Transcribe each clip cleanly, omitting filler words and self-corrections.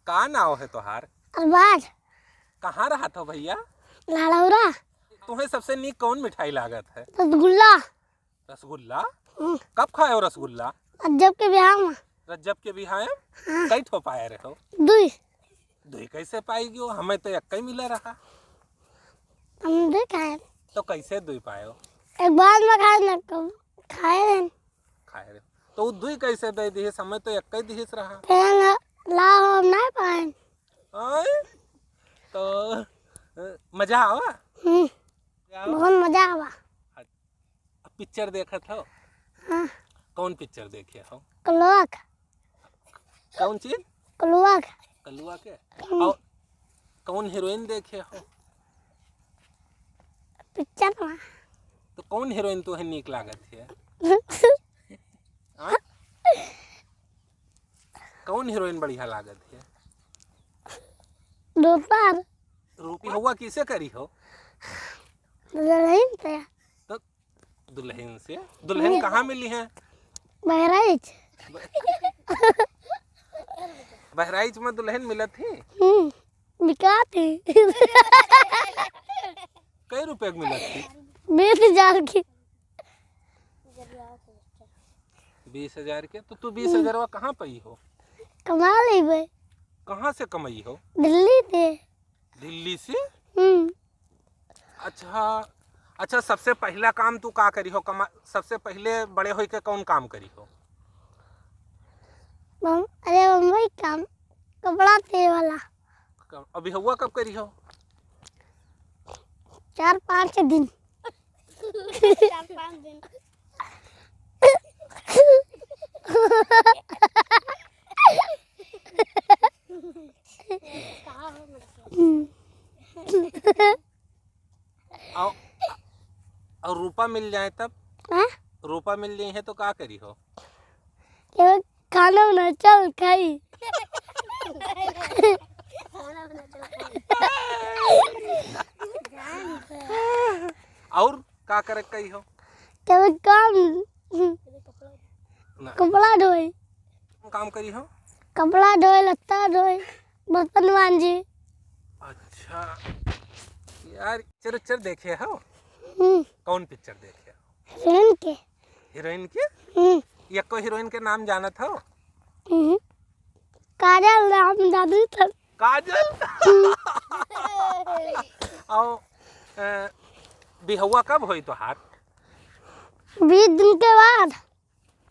का नाव है तोहार? अरबाज। कहाँ रहा था भैया? लाड़ौरा। तुम्हें सबसे नीक कौन मिठाई लागत है? रसगुल्ला। रसगुल्ला? कब खाए हो रसगुल्ला? रज्जब के बिहार में। रज्जब के बिहार? हाँ। कई ठो पाए रहे हो? दुई। दुई कैसे पाई गयो? हमें तो एक ही मिला रहा। हम दे खाए। तो कैसे दुई पाए हो? एक बार में खाए ना कब खाए हैं। खाए रहे तो वो दुई कैसे दे दी? समय तो एक ही दिहिस रहा। फिर ला हम नहीं पाए। आय? तो मजा आवा? बहुत मजा आवा। पिक्चर देखत हो? हाँ। कौन पिक्चर देखे हो? कलुआ का। कौन चीज? कलुआ का। कलुआ के? और कौन हीरोइन देखे हो? पिक्चर में। तो कौन हीरोइन तुम्हें नीक लागत है? कौन हीरोइन बढ़िया लागत है? दोपहर। रूपी हुआ किसे करी हो? दुल्हन पे। तो दुल्हन से? दुल्हन कहाँ मिली है? बहराइच। बहराइच में दुल्हन मिलत थी? बिका थी। कई रुपए की मिलत थी? 20,000 की। 20,000 के? तो तू 20,000 कहाँ पाई हो? कमा ली भाई। कहाँ से कमाई हो? दिल्ली से। दिल्ली से? अच्छा, सबसे पहला काम तू का करी हो? सबसे पहले बड़े होई के कौन काम करी हो? अरे मुंबई काम कपड़ा थे वाला। अभी हुआ कब करी हो? 4-5 दिन। 4-5 दिन। और रूपा मिल जाए तब? हाँ? रूपा मिल जाए है तो का करी हो? खाना बना चल खाई। और का करे कही हो? काम कपड़ा धोए। काम करी हो? कपड़ा धोए, लत्ता धोए, बर्तन मांजे। अच्छा यार, पिक्चर देखे हो? कौन पिक्चर देखे हो? हीरोइन के। हीरोइन के? एक को हीरोइन के नाम जानत हो? काजल राम जादू था। काजल? और बिहुआ कब हुई तोहार? 20 दिन के बाद।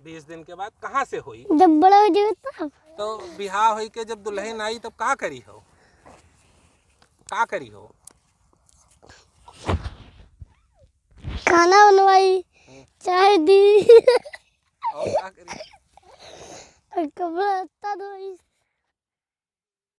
20 दिन के बाद? कहाँ से हुई? जब बड़े हो जाए तब। तो बिहार हुई के जब दुल्हन आई तब का करी हो? का करी हो? खाना बनवाई, चाय दी। और का करी? कपड़ा धोई।